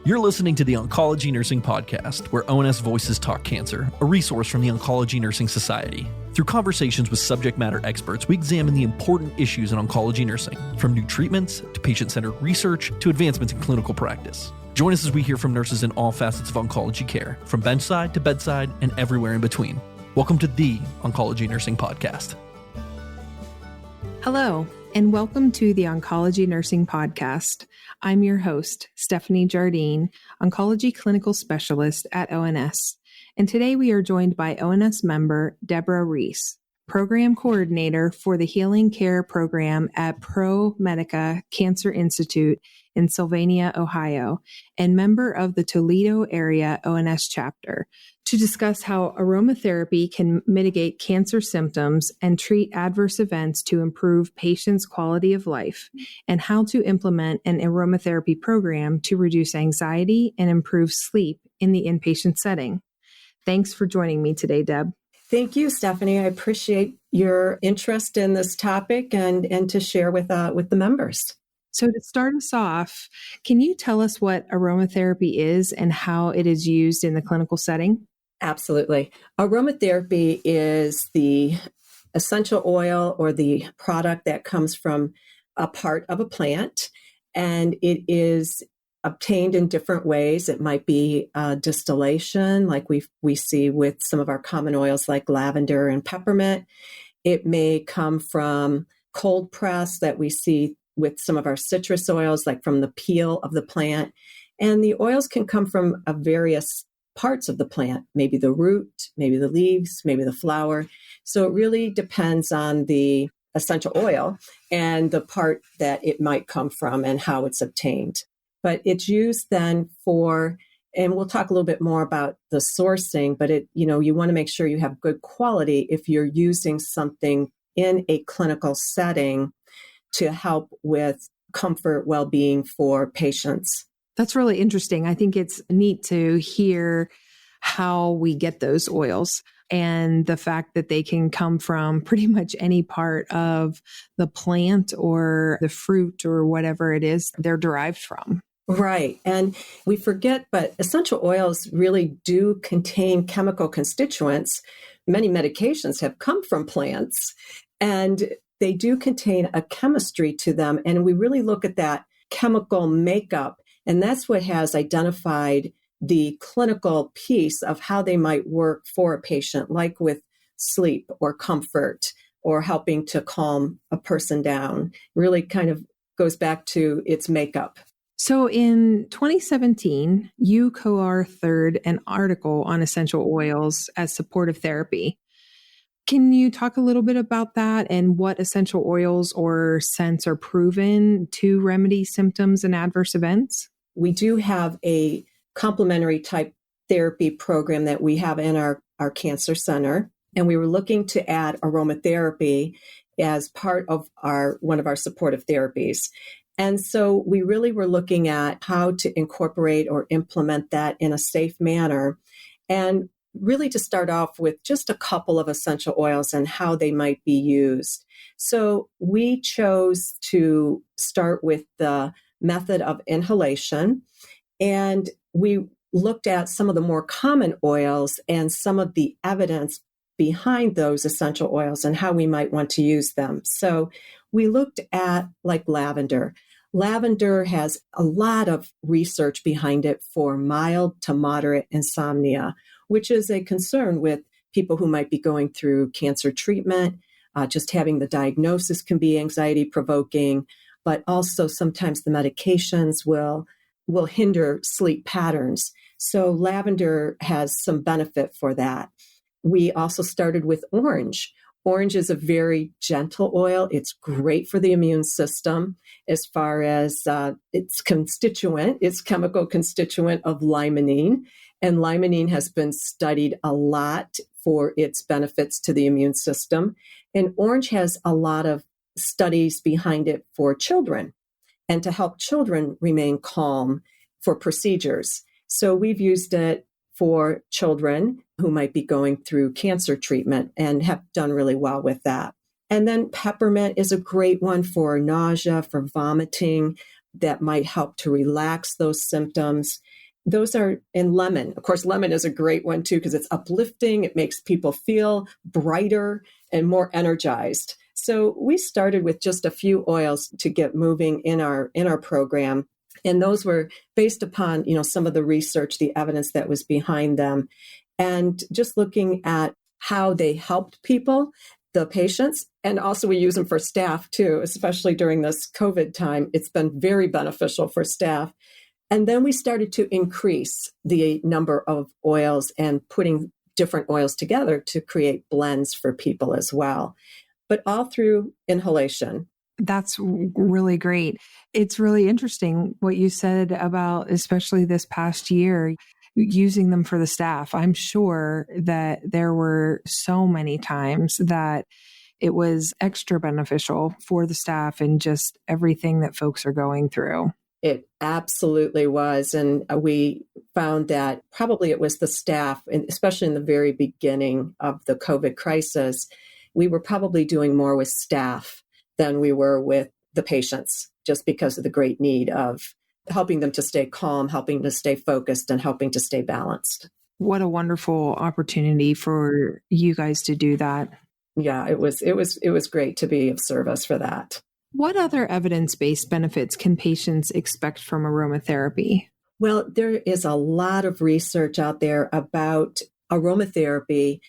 You're listening to the Oncology Nursing Podcast, where ONS Voices Talk Cancer, a resource from the Oncology Nursing Society. Through conversations with subject matter experts, we examine the important issues in oncology nursing, from new treatments to patient-centered research to advancements in clinical practice. Join us as we hear from nurses in all facets of oncology care, from benchside to bedside and everywhere in between. Welcome to the Oncology Nursing Podcast. Hello, and welcome to the Oncology Nursing Podcast. I'm your host, Stephanie Jardine, Oncology Clinical Specialist at ONS. And today we are joined by ONS member Debra Reis, Program Coordinator for the Healing Care Program at ProMedica Cancer Institute in Sylvania, Ohio, and member of the Toledo Area ONS Chapter, to discuss how aromatherapy can mitigate cancer symptoms and treat adverse events to improve patients' quality of life, and how to implement an aromatherapy program to reduce anxiety and improve sleep in the inpatient setting. Thanks for joining me today, Deb. Thank you, Stephanie. I appreciate your interest in this topic and to share with the members. So to start us off, can you tell us what aromatherapy is and how it is used in the clinical setting? Absolutely. Aromatherapy is the essential oil or the product that comes from a part of a plant, and it is obtained in different ways. It might be distillation, like we see with some of our common oils like lavender and peppermint. It may come from cold press that we see with some of our citrus oils, like from the peel of the plant. And the oils can come from various parts of the plant, maybe the root, maybe the leaves, maybe the flower. So it really depends on the essential oil and the part that it might come from and how it's obtained. But it's used then for, and we'll talk a little bit more about the sourcing, but you want to make sure you have good quality if you're using something in a clinical setting to help with comfort, well-being for patients. That's really interesting. I think it's neat to hear how we get those oils and the fact that they can come from pretty much any part of the plant or the fruit or whatever it is they're derived from. Right. And we forget, but essential oils really do contain chemical constituents. Many medications have come from plants, and they do contain a chemistry to them. And we really look at that chemical makeup, and that's what has identified the clinical piece of how they might work for a patient, like with sleep or comfort or helping to calm a person down. Really kind of goes back to its makeup. So in 2017, you co-authored an article on essential oils as supportive therapy. Can you talk a little bit about that and what essential oils or scents are proven to remedy symptoms and adverse events? We do have a complementary type therapy program that we have in our cancer center, and we were looking to add aromatherapy as part of one of our supportive therapies. And so we really were looking at how to incorporate or implement that in a safe manner, and really to start off with just a couple of essential oils and how they might be used. So we chose to start with the method of inhalation, and we looked at some of the more common oils and some of the evidence behind those essential oils and how we might want to use them. So we looked at like lavender. Lavender has a lot of research behind it for mild to moderate insomnia, which is a concern with people who might be going through cancer treatment. Just having the diagnosis can be anxiety provoking, but also sometimes the medications will hinder sleep patterns. So lavender has some benefit for that. We also started with orange. Orange is a very gentle oil. It's great for the immune system as far as its chemical constituent of limonene. And limonene has been studied a lot for its benefits to the immune system. And orange has a lot of studies behind it for children and to help children remain calm for procedures. So we've used it for children who might be going through cancer treatment and have done really well with that. And then peppermint is a great one for nausea, for vomiting. that might help to relax those symptoms. Those are in lemon. Of course, lemon is a great one too, because it's uplifting. It makes people feel brighter and more energized. So we started with just a few oils to get moving in our program. And those were based upon, some of the research, the evidence that was behind them, and just looking at how they helped people, the patients, and also we use them for staff too, especially during this COVID time. It's been very beneficial for staff. And then we started to increase the number of oils and putting different oils together to create blends for people as well, but all through inhalation. That's really great. It's really interesting what you said about, especially this past year, using them for the staff. I'm sure that there were so many times that it was extra beneficial for the staff and just everything that folks are going through. It absolutely was. And we found that probably it was the staff, and especially in the very beginning of the COVID crisis, we were probably doing more with staff than we were with the patients, just because of the great need of helping them to stay calm, helping to stay focused, and helping to stay balanced. What a wonderful opportunity for you guys to do that. Yeah, it was great to be of service for that. What other evidence-based benefits can patients expect from aromatherapy? Well, there is a lot of research out there about aromatherapy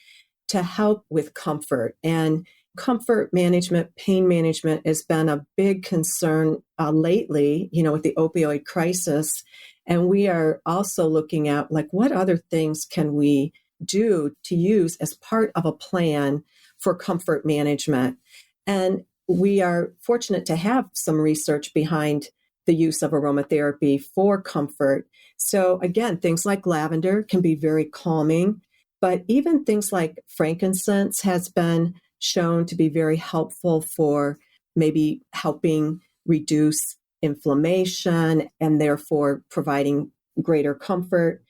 to help with comfort. And comfort management, pain management has been a big concern lately, with the opioid crisis. And we are also looking at what other things can we do to use as part of a plan for comfort management. And we are fortunate to have some research behind the use of aromatherapy for comfort. So again, things like lavender can be very calming, but even things like frankincense has been shown to be very helpful for maybe helping reduce inflammation and therefore providing greater comfort.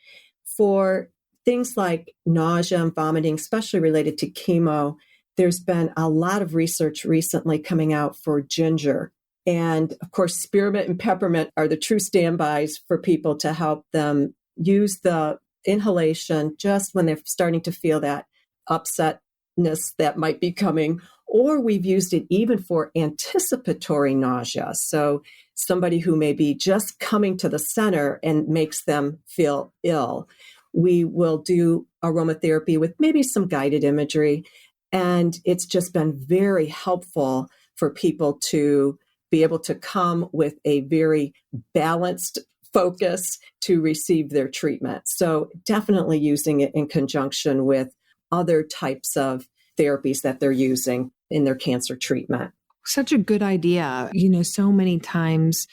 For things like nausea and vomiting, especially related to chemo, there's been a lot of research recently coming out for ginger. And of course, spearmint and peppermint are the true standbys for people to help them use the inhalation just when they're starting to feel that upsetness that might be coming. Or we've used it even for anticipatory nausea. So somebody who may be just coming to the center and makes them feel ill. We will do aromatherapy with maybe some guided imagery. And it's just been very helpful for people to be able to come with a very balanced focus to receive their treatment. So definitely using it in conjunction with other types of therapies that they're using in their cancer treatment. Such a good idea. So many times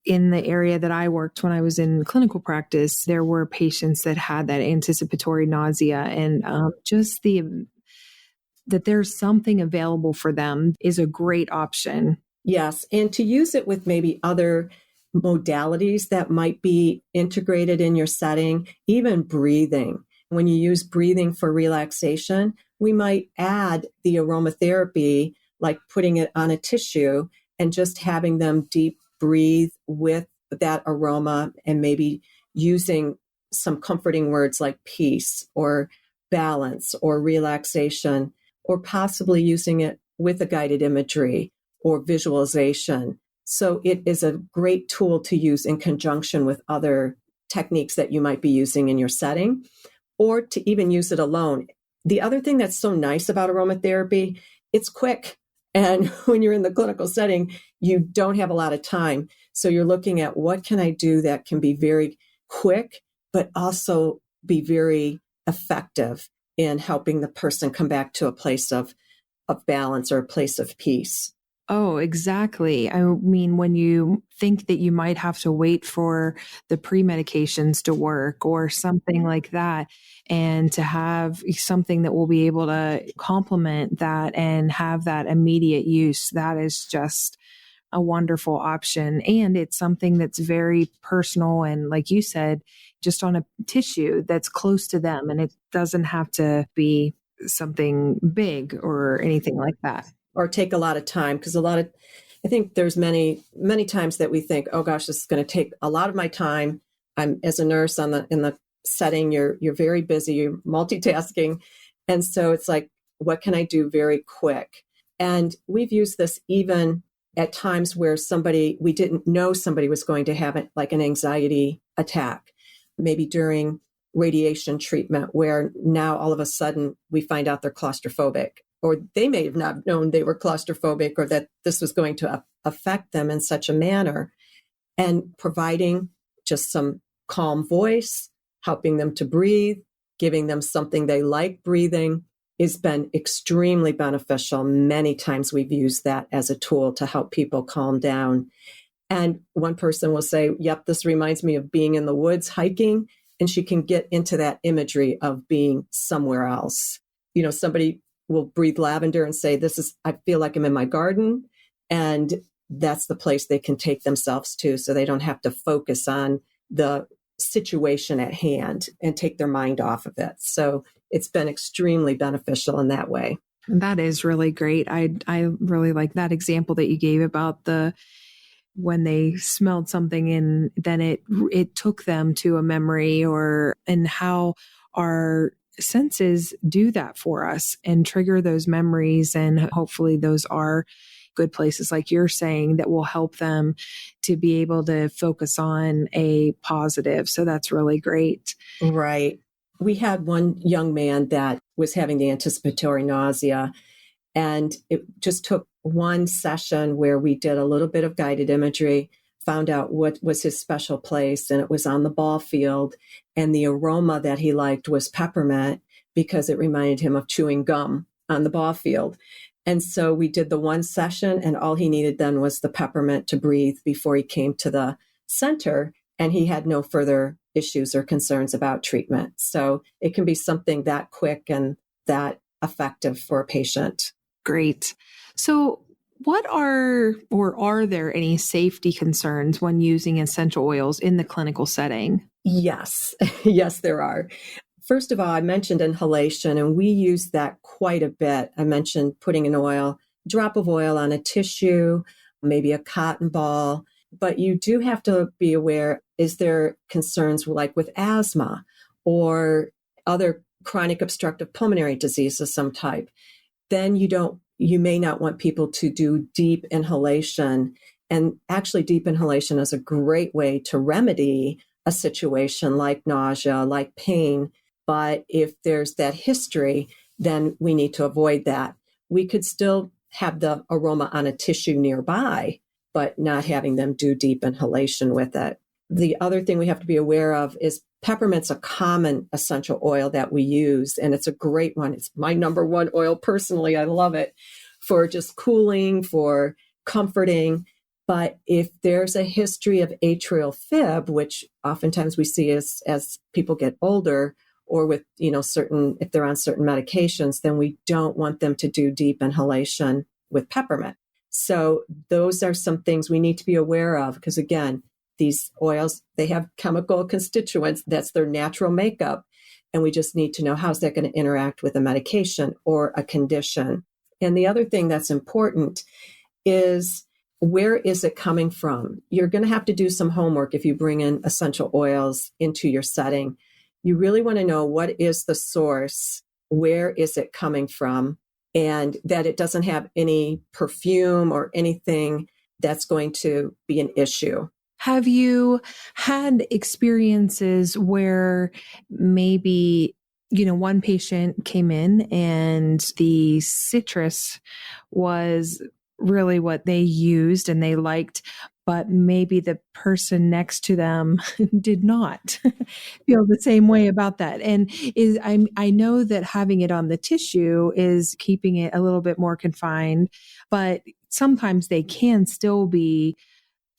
in the area that I worked when I was in clinical practice, there were patients that had that anticipatory nausea, and just that there's something available for them is a great option. Yes. And to use it with maybe other modalities that might be integrated in your setting, even breathing. When you use breathing for relaxation, we might add the aromatherapy, like putting it on a tissue and just having them deep breathe with that aroma, and maybe using some comforting words like peace or balance or relaxation, or possibly using it with a guided imagery or visualization. So it is a great tool to use in conjunction with other techniques that you might be using in your setting, or to even use it alone. The other thing that's so nice about aromatherapy, it's quick. And when you're in the clinical setting, you don't have a lot of time. So you're looking at what can I do that can be very quick, but also be very effective in helping the person come back to a place of balance or a place of peace. Oh, exactly. I mean, when you think that you might have to wait for the pre-medications to work or something like that, and to have something that will be able to complement that and have that immediate use, that is just a wonderful option. And it's something that's very personal. And like you said, just on a tissue that's close to them, and it doesn't have to be something big or anything like that. Or take a lot of time, because I I think there's many times that we think, oh gosh, this is going to take a lot of my time. I'm as a nurse in the setting, you're very busy, you're multitasking. And so it's like, what can I do very quick? And we've used this even at times where we didn't know somebody was going to have like an anxiety attack, maybe during radiation treatment, where now all of a sudden we find out they're claustrophobic, or they may have not known they were claustrophobic or that this was going to affect them in such a manner. And providing just some calm voice, helping them to breathe, giving them something they like breathing has been extremely beneficial. Many times we've used that as a tool to help people calm down. And one person will say, yep, this reminds me of being in the woods hiking. And she can get into that imagery of being somewhere else. Somebody will breathe lavender and say, I feel like I'm in my garden. And that's the place they can take themselves to, so they don't have to focus on the situation at hand and take their mind off of it. So it's been extremely beneficial in that way. That is really great. I really like that example that you gave about when they smelled something and then it took them to a memory, and how our senses do that for us and trigger those memories. And hopefully those are good places, like you're saying, that will help them to be able to focus on a positive. So that's really great. Right. We had one young man that was having the anticipatory nausea, and it just took one session where we did a little bit of guided imagery, found out what was his special place, and it was on the ball field. And the aroma that he liked was peppermint because it reminded him of chewing gum on the ball field. And so we did the one session, and all he needed then was the peppermint to breathe before he came to the center, and he had no further issues or concerns about treatment. So it can be something that quick and that effective for a patient. Great. So are there any safety concerns when using essential oils in the clinical setting? Yes. Yes, there are. First of all, I mentioned inhalation, and we use that quite a bit. I mentioned putting drop of oil on a tissue, maybe a cotton ball, but you do have to be aware, is there concerns like with asthma or other chronic obstructive pulmonary disease of some type? Then you may not want people to do deep inhalation. And actually, deep inhalation is a great way to remedy a situation like nausea, like pain. But if there's that history, then we need to avoid that. We could still have the aroma on a tissue nearby, but not having them do deep inhalation with it. The other thing we have to be aware of is peppermint's a common essential oil that we use, and it's a great one. It's my number one oil personally. I love it for just cooling, for comforting. But if there's a history of atrial fib, which oftentimes we see as people get older, or with, if they're on certain medications, then we don't want them to do deep inhalation with peppermint. So those are some things we need to be aware of, because again, these oils, they have chemical constituents. That's their natural makeup. And we just need to know, how's that going to interact with a medication or a condition. And the other thing that's important is, where is it coming from? You're going to have to do some homework if you bring in essential oils into your setting. You really want to know, what is the source? Where is it coming from? And that it doesn't have any perfume or anything that's going to be an issue. Have you had experiences where maybe, one patient came in and the citrus was really what they used and they liked, but maybe the person next to them did not feel the same way about that? And I know that having it on the tissue is keeping it a little bit more confined, but sometimes they can still be,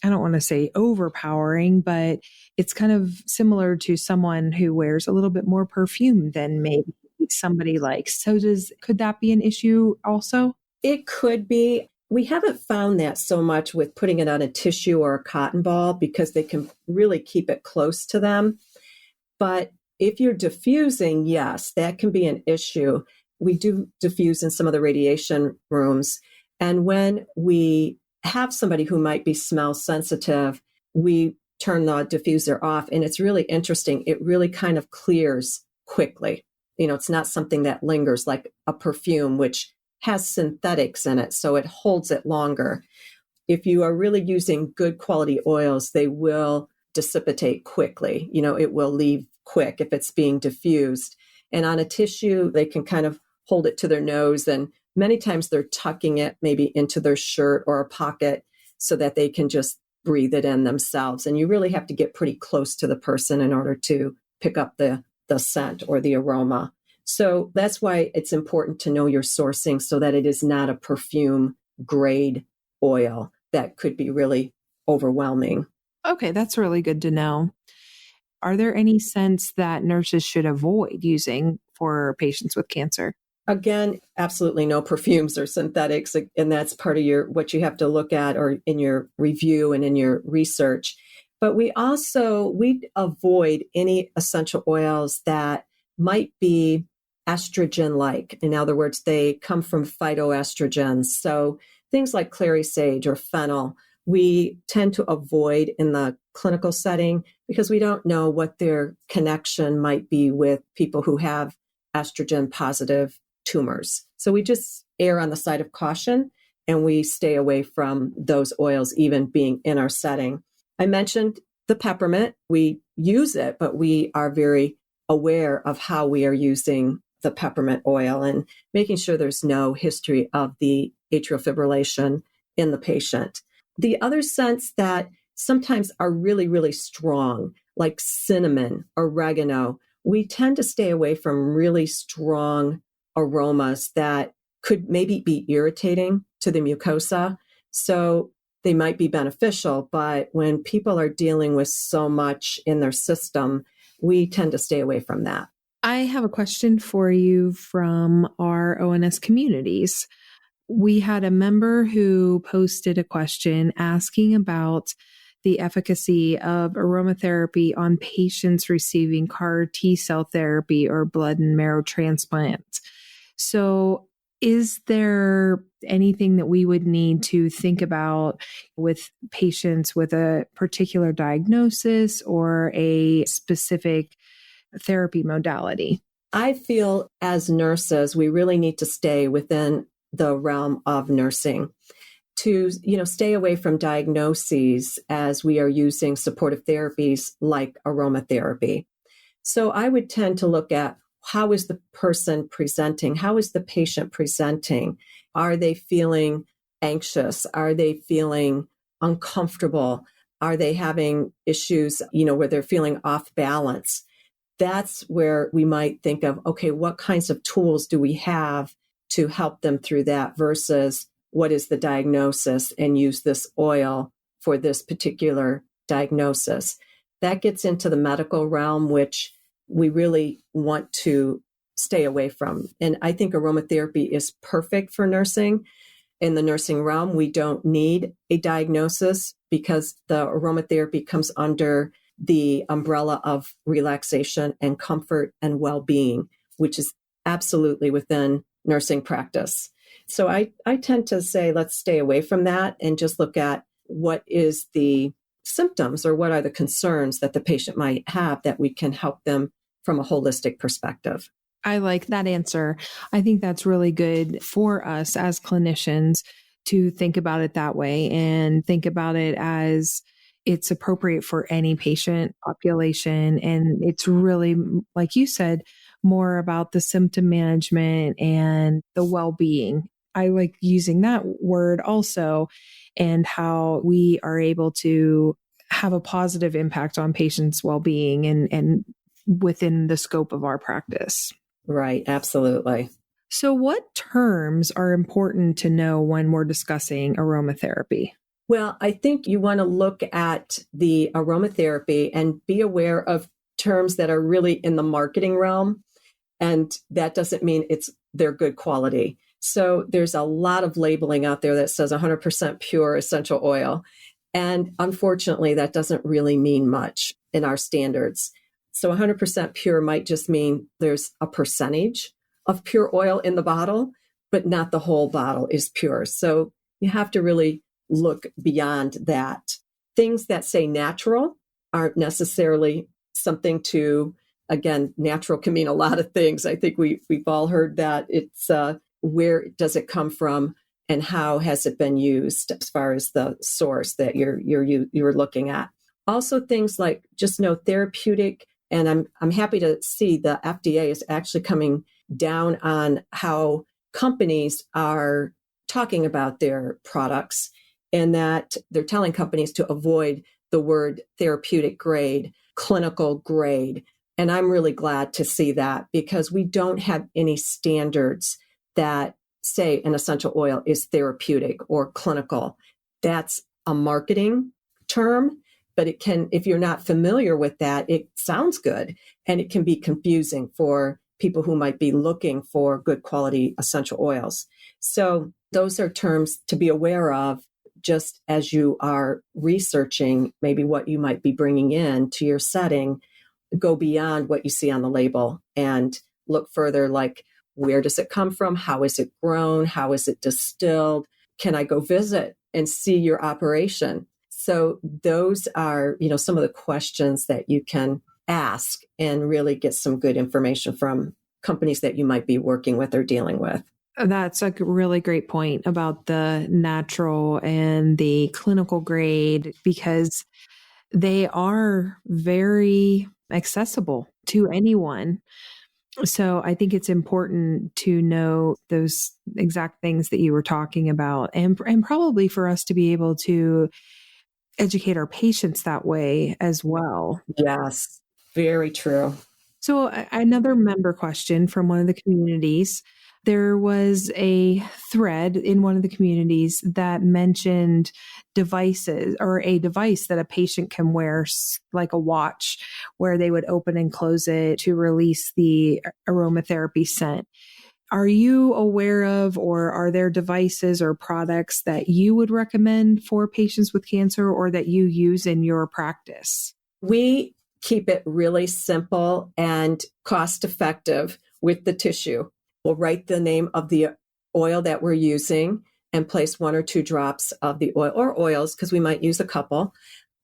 I don't want to say overpowering, but it's kind of similar to someone who wears a little bit more perfume than maybe somebody likes. So could that be an issue also? It could be. We haven't found that so much with putting it on a tissue or a cotton ball, because they can really keep it close to them. But if you're diffusing, yes, that can be an issue. We do diffuse in some of the radiation rooms. And when we have somebody who might be smell sensitive, we turn the diffuser off. And it's really interesting. It really kind of clears quickly. It's not something that lingers like a perfume, which has synthetics in it, so it holds it longer. If you are really using good quality oils, they will dissipate quickly. It will leave quick if it's being diffused. And on a tissue, they can kind of hold it to their nose. And many times they're tucking it maybe into their shirt or a pocket so that they can just breathe it in themselves. And you really have to get pretty close to the person in order to pick up the scent or the aroma. So that's why it's important to know your sourcing so that it is not a perfume grade oil that could be really overwhelming. Okay, that's really good to know. Are there any scents that nurses should avoid using for patients with cancer? Again, absolutely no perfumes or synthetics. And that's part of what you have to look at or in your review and in your research. But we avoid any essential oils that might be estrogen-like. In other words, they come from phytoestrogens. So things like clary sage or fennel, we tend to avoid in the clinical setting because we don't know what their connection might be with people who have estrogen-positive tumors. So we just err on the side of caution and we stay away from those oils even being in our setting. I mentioned the peppermint. We use it, but we are very aware of how we are using the peppermint oil and making sure there's no history of the atrial fibrillation in the patient. The other scents that sometimes are really, really strong, like cinnamon, oregano, we tend to stay away from really strong aromas that could maybe be irritating to the mucosa. So they might be beneficial, but when people are dealing with so much in their system, we tend to stay away from that. I have a question for you from our ONS communities. We had a member who posted a question asking about the efficacy of aromatherapy on patients receiving CAR T-cell therapy or blood and marrow transplant. So is there anything that we would need to think about with patients with a particular diagnosis or a specific therapy modality? I feel as nurses, we really need to stay within the realm of nursing to, stay away from diagnoses as we are using supportive therapies like aromatherapy. So I would tend to look at how is the person presenting? How is the patient presenting? Are they feeling anxious? Are they feeling uncomfortable? Are they having issues, where they're feeling off balance? That's where we might think of, okay, what kinds of tools do we have to help them through that versus what is the diagnosis and use this oil for this particular diagnosis. That gets into the medical realm, which we really want to stay away from. And I think aromatherapy is perfect for nursing. In the nursing realm, we don't need a diagnosis because the aromatherapy comes under the umbrella of relaxation and comfort and well-being, which is absolutely within nursing practice. So I tend to say, let's stay away from that and just look at what is the symptoms or what are the concerns that the patient might have that we can help them from a holistic perspective. I like that answer. I think that's really good for us as clinicians to think about it that way and think about it as it's appropriate for any patient population. And it's really, like you said, more about the symptom management and the well-being. I like using that word also, and how we are able to have a positive impact on patients' well-being and within the scope of our practice. Right, absolutely. So what terms are important to know when we're discussing aromatherapy? Well, I think you want to look at the aromatherapy and be aware of terms that are really in the marketing realm. And that doesn't mean they're good quality. So there's a lot of labeling out there that says 100% pure essential oil. And unfortunately, that doesn't really mean much in our standards. So 100% pure might just mean there's a percentage of pure oil in the bottle, but not the whole bottle is pure. So you have to really look beyond that. Things that say natural aren't necessarily something to, again, natural can mean a lot of things. I think we've all heard that. It's where does it come from and how has it been used as far as the source that you're looking at. Also things like just know therapeutic, and I'm happy to see the FDA is actually coming down on how companies are talking about their products, and that they're telling companies to avoid the word therapeutic grade, clinical grade. And I'm really glad to see that, because we don't have any standards that say an essential oil is therapeutic or clinical. That's a marketing term, but it can, if you're not familiar with that, it sounds good, and it can be confusing for people who might be looking for good quality essential oils. So those are terms to be aware of just as you are researching maybe what you might be bringing in to your setting. Go beyond what you see on the label and look further, like where does it come from? How is it grown? How is it distilled? Can I go visit and see your operation? So those are, some of the questions that you can ask and really get some good information from companies that you might be working with or dealing with. That's a really great point about the natural and the clinical grade, because they are very accessible to anyone. So I think it's important to know those exact things that you were talking about, and probably for us to be able to educate our patients that way as well. Yes, very true. So another member question from one of the communities. There was a thread in one of the communities that mentioned devices, or a device that a patient can wear, like a watch, where they would open and close it to release the aromatherapy scent. Are you aware of, or are there devices or products that you would recommend for patients with cancer, or that you use in your practice? We keep it really simple and cost effective with the tissue. We'll write the name of the oil that we're using and place 1 or 2 drops of the oil, or oils, because we might use a couple.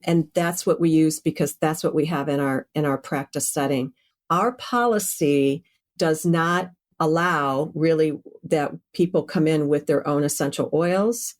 And that's what we use, because that's what we have in our practice setting. Our policy does not allow really that people come in with their own essential oils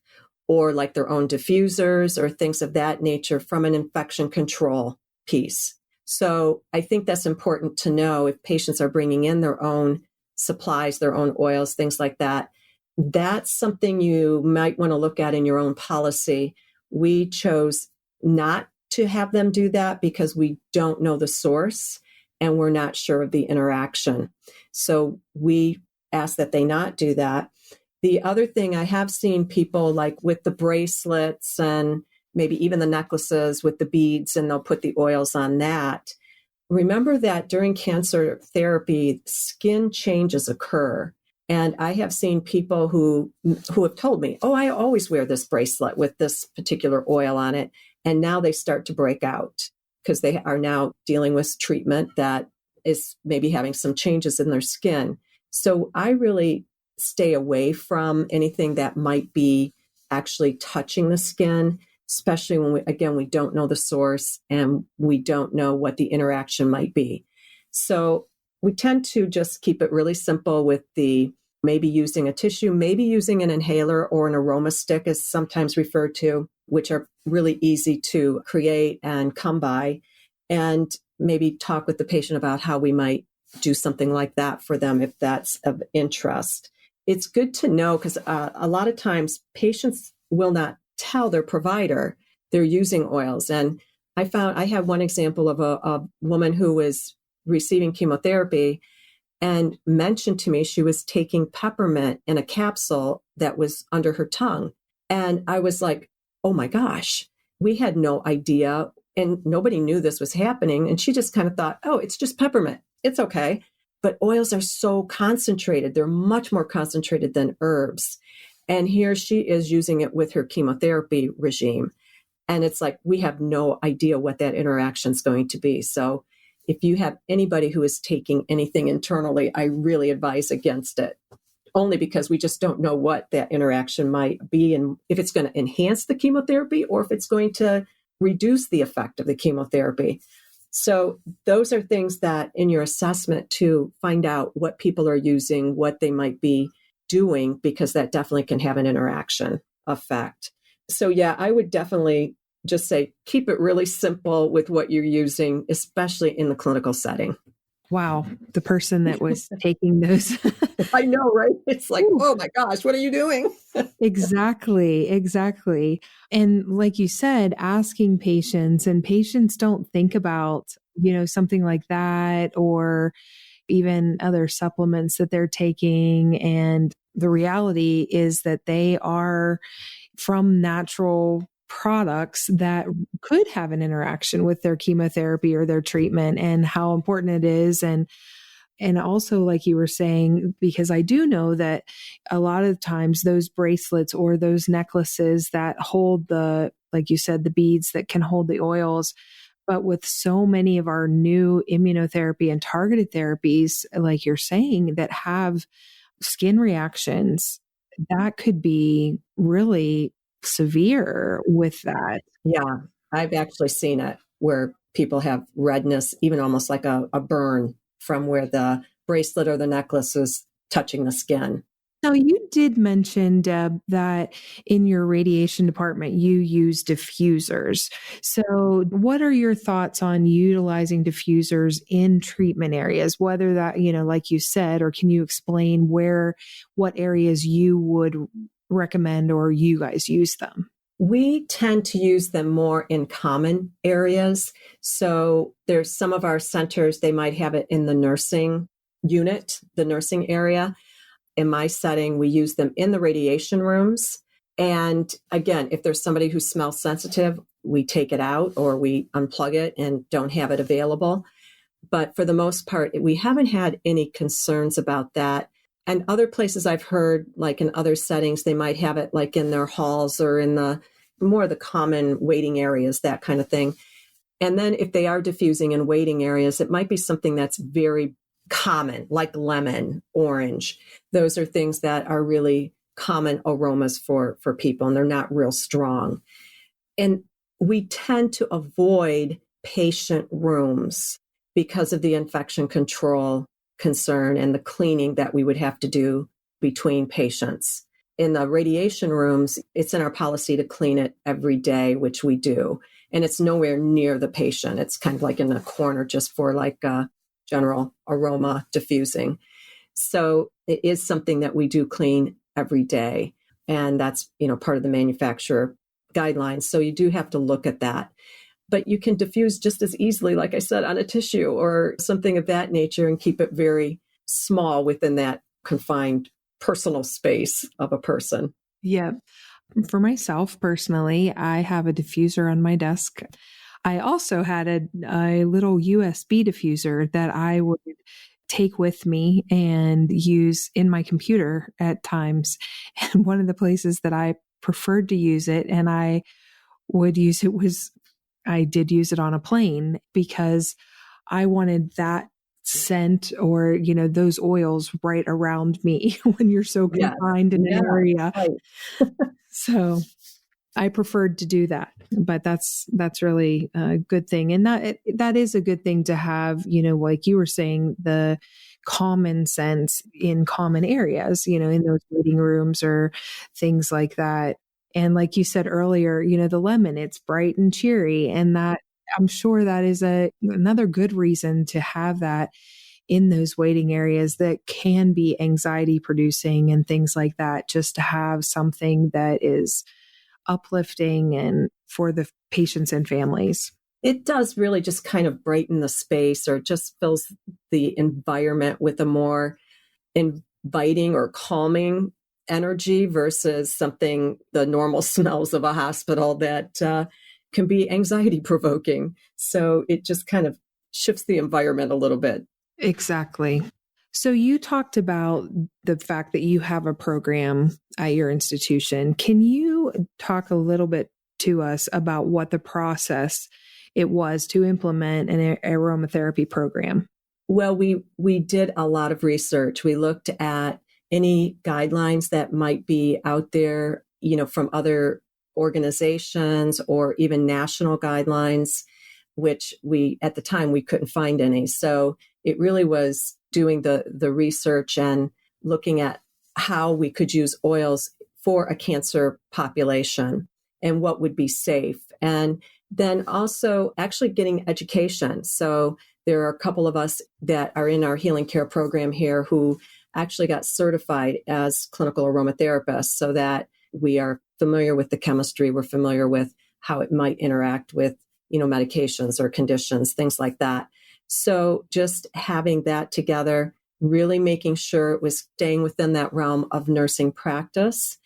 or like their own diffusers or things of that nature from an infection control piece. So I think that's important to know. If patients are bringing in their own supplies, their own oils, things like that, that's something you might want to look at in your own policy. We chose not to have them do that because we don't know the source and we're not sure of the interaction. So we ask that they not do that. The other thing, I have seen people like with the bracelets and maybe even the necklaces with the beads, and they'll put the oils on that. Remember that during cancer therapy, skin changes occur. And I have seen people who have told me, oh, I always wear this bracelet with this particular oil on it. And now they start to break out because they are now dealing with treatment that is maybe having some changes in their skin. So I really stay away from anything that might be actually touching the skin, especially when we don't know the source and we don't know what the interaction might be. So we tend to just keep it really simple with the maybe using a tissue, maybe using an inhaler or an aroma stick is sometimes referred to, which are really easy to create and come by, and maybe talk with the patient about how we might do something like that for them if that's of interest. It's good to know because a lot of times patients will not tell their provider they're using oils. And I had one example of a woman who was receiving chemotherapy and mentioned to me she was taking peppermint in a capsule that was under her tongue. And I was like, oh my gosh, we had no idea. And nobody knew this was happening. And she just kind of thought, oh, it's just peppermint. It's okay. But oils are so concentrated. They're much more concentrated than herbs. And here she is using it with her chemotherapy regime. And it's like, we have no idea what that interaction is going to be. So if you have anybody who is taking anything internally, I really advise against it. only because we just don't know what that interaction might be and if it's going to enhance the chemotherapy or if it's going to reduce the effect of the chemotherapy. So those are things that in your assessment to find out what people are using, what they might be doing, because that definitely can have an interaction effect. So yeah, I would definitely just say, keep it really simple with what you're using, especially in the clinical setting. Wow. The person that was taking those. I know, right? It's like, Ooh. oh my gosh, what are you doing? Exactly. And like you said, asking patients, and patients don't think about, something like that or even other supplements that they're taking. And the reality is that they are from natural products that could have an interaction with their chemotherapy or their treatment, and how important it is. And also, like you were saying, because I do know that a lot of times those bracelets or those necklaces that hold like you said, the beads that can hold the oils, but with so many of our new immunotherapy and targeted therapies, like you're saying, that have skin reactions, that could be really severe with that. Yeah, I've actually seen it where people have redness, even almost like a burn from where the bracelet or the necklace is touching the skin. Now, you did mention, Deb, that in your radiation department, you use diffusers. So what are your thoughts on utilizing diffusers in treatment areas, whether that, like you said, or can you explain what areas you would recommend or you guys use them? We tend to use them more in common areas. So there's some of our centers, they might have it in the nursing unit, the nursing area. In my setting, we use them in the radiation rooms. And again, if there's somebody who's smell sensitive, we take it out or we unplug it and don't have it available. But for the most part, we haven't had any concerns about that. And other places I've heard, like in other settings, they might have it like in their halls or in the more of the common waiting areas, that kind of thing. And then if they are diffusing in waiting areas, it might be something that's very common, like lemon, orange. Those are things that are really common aromas for people, and they're not real strong. And we tend to avoid patient rooms because of the infection control concern and the cleaning that we would have to do between patients. In the radiation rooms, it's in our policy to clean it every day, which we do. And it's nowhere near the patient. It's kind of like in a corner just for like general aroma diffusing. So it is something that we do clean every day. And that's, part of the manufacturer guidelines. So you do have to look at that. But you can diffuse just as easily, like I said, on a tissue or something of that nature and keep it very small within that confined personal space of a person. Yeah. For myself personally, I have a diffuser on my desk. I also had a little USB diffuser that I would take with me and use in my computer at times. And one of the places that I preferred to use it, and I would use it, I did use it on a plane because I wanted that scent or, those oils right around me when you're so confined in an area. Right. So I preferred to do that, but that's really a good thing. And that is a good thing to have, like you were saying, the common sense in common areas, in those waiting rooms or things like that. And like you said earlier, the lemon, it's bright and cheery. And that, I'm sure that is another good reason to have that in those waiting areas that can be anxiety producing and things like that, just to have something that is uplifting and for the patients and families. It does really just kind of brighten the space or just fills the environment with a more inviting or calming energy versus something, the normal smells of a hospital that can be anxiety provoking. So it just kind of shifts the environment a little bit. Exactly. So you talked about the fact that you have a program at your institution. Can you talk a little bit to us about what the process it was to implement an aromatherapy program? Well, we did a lot of research. We looked at any guidelines that might be out there, from other organizations or even national guidelines, which at the time, we couldn't find any. So it really was doing the research and looking at how we could use oils for a cancer population and what would be safe. And then also actually getting education. So there are a couple of us that are in our healing care program here who actually got certified as clinical aromatherapists so that we are familiar with the chemistry, we're familiar with how it might interact with, medications or conditions, things like that. So just having that together, really making sure it was staying within that realm of nursing practice,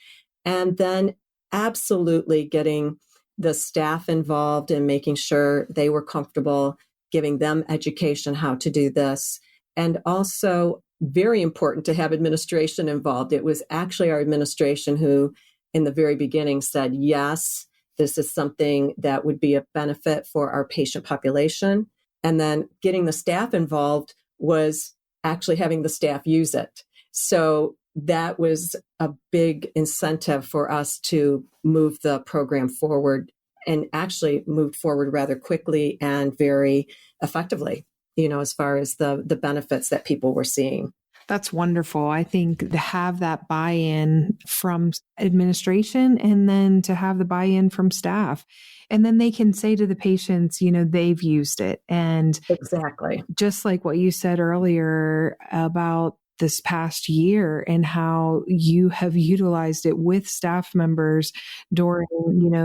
and then absolutely getting the staff involved and making sure they were comfortable, giving them education how to do this. And also very important to have administration involved. It was actually our administration who, in the very beginning, said, yes, this is something that would be a benefit for our patient population. And then getting the staff involved was actually having the staff use it. So that was a big incentive for us to move the program forward, and actually moved forward rather quickly and very effectively, as far as the benefits that people were seeing. That's wonderful. I think to have that buy-in from administration and then to have the buy-in from staff. And then they can say to the patients, they've used it. And exactly, just like what you said earlier about this past year and how you have utilized it with staff members during,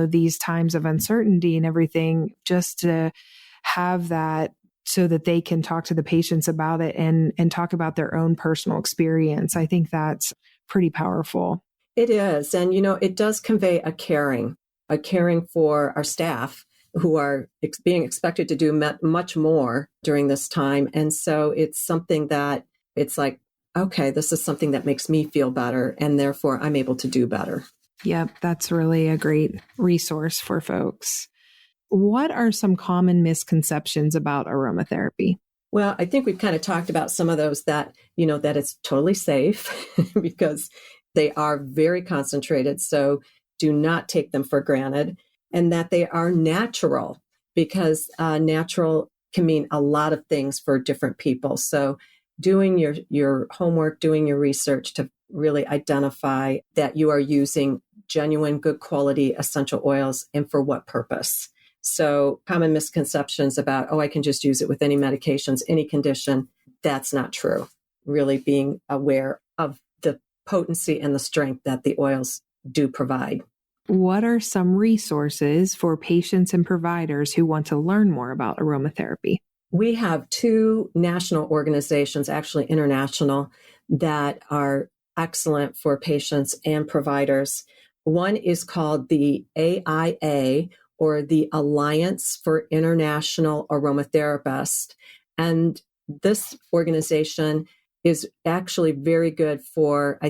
these times of uncertainty and everything, just to have that so that they can talk to the patients about it and talk about their own personal experience. I think that's pretty powerful. It is. And, it does convey a caring for our staff who are being expected to do much more during this time. And so it's something that it's like, okay, this is something that makes me feel better, and therefore I'm able to do better. Yep, that's really a great resource for folks. What are some common misconceptions about aromatherapy? Well, I think we've kind of talked about some of those that, that it's totally safe because they are very concentrated. So do not take them for granted, and that they are natural, because natural can mean a lot of things for different people. So doing your homework, doing your research to really identify that you are using genuine, good quality essential oils, and for what purpose. So common misconceptions about, I can just use it with any medications, any condition. That's not true. Really being aware of the potency and the strength that the oils do provide. What are some resources for patients and providers who want to learn more about aromatherapy? We have 2 national organizations, actually international, that are excellent for patients and providers. One is called the AIA, or the Alliance for International Aromatherapists. And this organization is actually very good for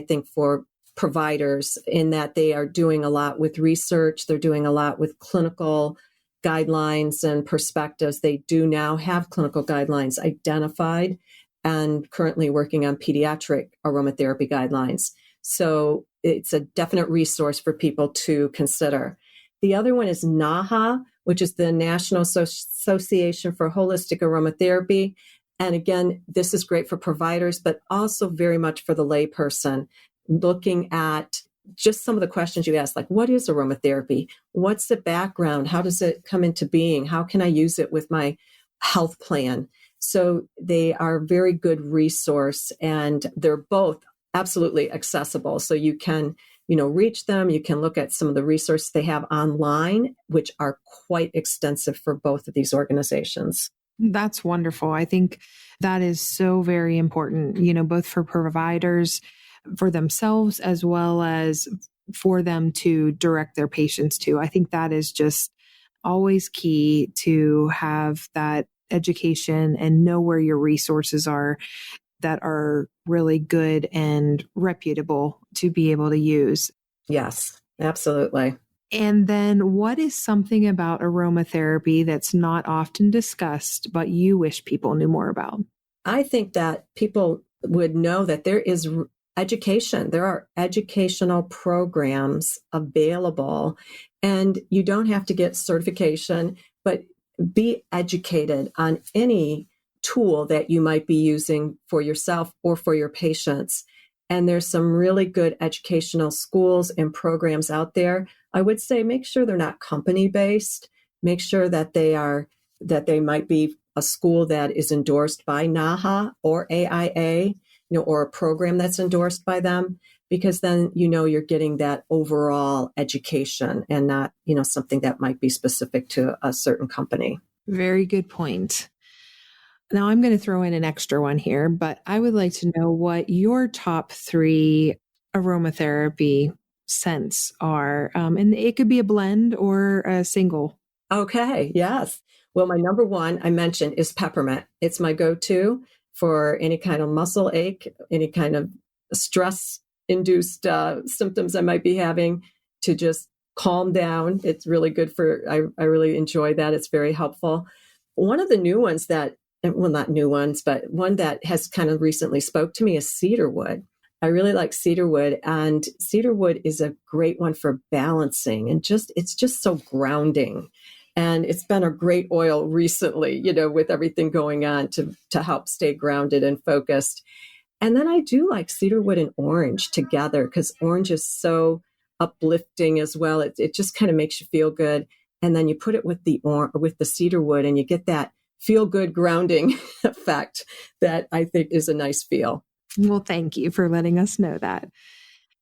providers, in that they are doing a lot with research. They're doing a lot with clinical guidelines and perspectives. They do now have clinical guidelines identified and currently working on pediatric aromatherapy guidelines. So it's a definite resource for people to consider. The other one is NAHA, which is the National Association for Holistic Aromatherapy. And again, this is great for providers, but also very much for the layperson, looking at just some of the questions you asked, like, what is aromatherapy? What's the background? How does it come into being? How can I use it with my health plan? So they are a very good resource, and they're both absolutely accessible. So you can reach them. You can look at some of the resources they have online, which are quite extensive for both of these organizations. That's wonderful. I think that is so very important, both for providers, for themselves, as well as for them to direct their patients to. I think that is just always key, to have that education and know where your resources are that are really good and reputable to be able to use. Yes, absolutely. And then what is something about aromatherapy that's not often discussed, but you wish people knew more about? I think that people would know that there is education. There are educational programs available, and you don't have to get certification, but be educated on any tool that you might be using for yourself or for your patients. And there's some really good educational schools and programs out there. I would say make sure they're not company-based. Make sure that they might be a school that is endorsed by NAHA or AIA, or a program that's endorsed by them, because then you're getting that overall education and not, something that might be specific to a certain company. Very good point. Now I'm going to throw in an extra one here, but I would like to know what your top 3 aromatherapy scents are. And it could be a blend or a single. Okay. Yes. Well, my number 1 I mentioned is peppermint. It's my go-to for any kind of muscle ache, any kind of stress-induced symptoms I might be having, to just calm down. It's really good I really enjoy that. It's very helpful. One of the new ones not new ones, but one that has kind of recently spoke to me is cedarwood. I really like cedarwood, and cedarwood is a great one for balancing, and it's just so grounding. And it's been a great oil recently, with everything going on to help stay grounded and focused. And then I do like cedarwood and orange together, because orange is so uplifting as well. It just kind of makes you feel good. And then you put it with the cedarwood, and you get that feel good grounding effect that I think is a nice feel. Well, thank you for letting us know that.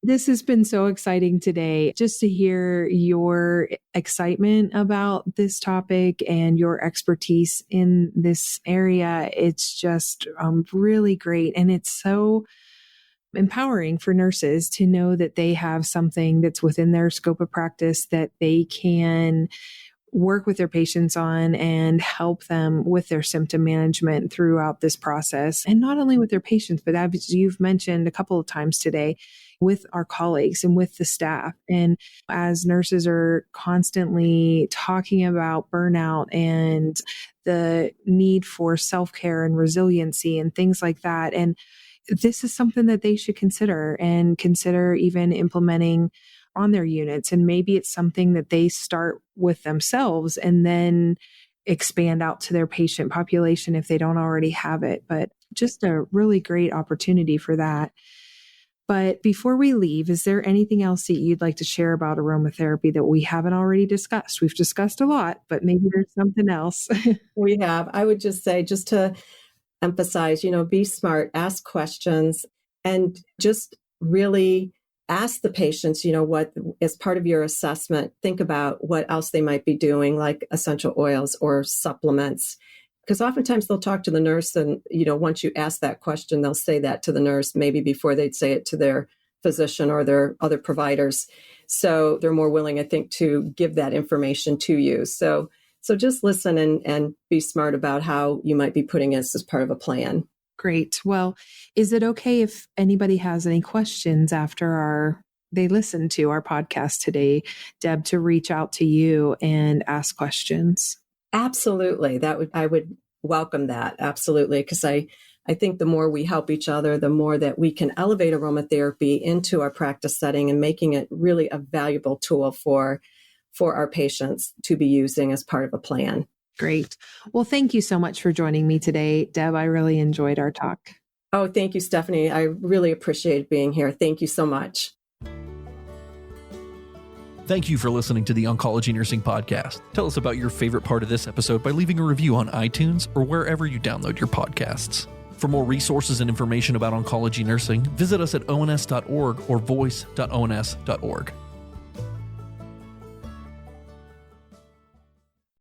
This has been so exciting today, just to hear your excitement about this topic and your expertise in this area. It's just really great. And it's so empowering for nurses to know that they have something that's within their scope of practice that they can work with their patients on and help them with their symptom management throughout this process. And not only with their patients, but as you've mentioned a couple of times today, with our colleagues and with the staff. And as nurses are constantly talking about burnout and the need for self-care and resiliency and things like that. And this is something that they should consider even implementing on their units. And maybe it's something that they start with themselves and then expand out to their patient population if they don't already have it. But just a really great opportunity for that. But before we leave, is there anything else that you'd like to share about aromatherapy that we haven't already discussed? We've discussed a lot, but maybe there's something else. We have. I would just say, just to emphasize, be smart, ask questions, and just really ask the patients, what, as part of your assessment, think about what else they might be doing, like essential oils or supplements. Because oftentimes they'll talk to the nurse, and, once you ask that question, they'll say that to the nurse, maybe before they'd say it to their physician or their other providers. So they're more willing, I think, to give that information to you. So just listen and be smart about how you might be putting this as part of a plan. Great. Well, is it okay if anybody has any questions after they listen to our podcast today, Deb, to reach out to you and ask questions? Absolutely. I would welcome that. Absolutely. Because I think the more we help each other, the more that we can elevate aromatherapy into our practice setting and making it really a valuable tool for our patients to be using as part of a plan. Great. Well, thank you so much for joining me today, Deb. I really enjoyed our talk. Oh, thank you, Stephanie. I really appreciate being here. Thank you so much. Thank you for listening to the Oncology Nursing Podcast. Tell us about your favorite part of this episode by leaving a review on iTunes or wherever you download your podcasts. For more resources and information about oncology nursing, visit us at ons.org or voice.ons.org.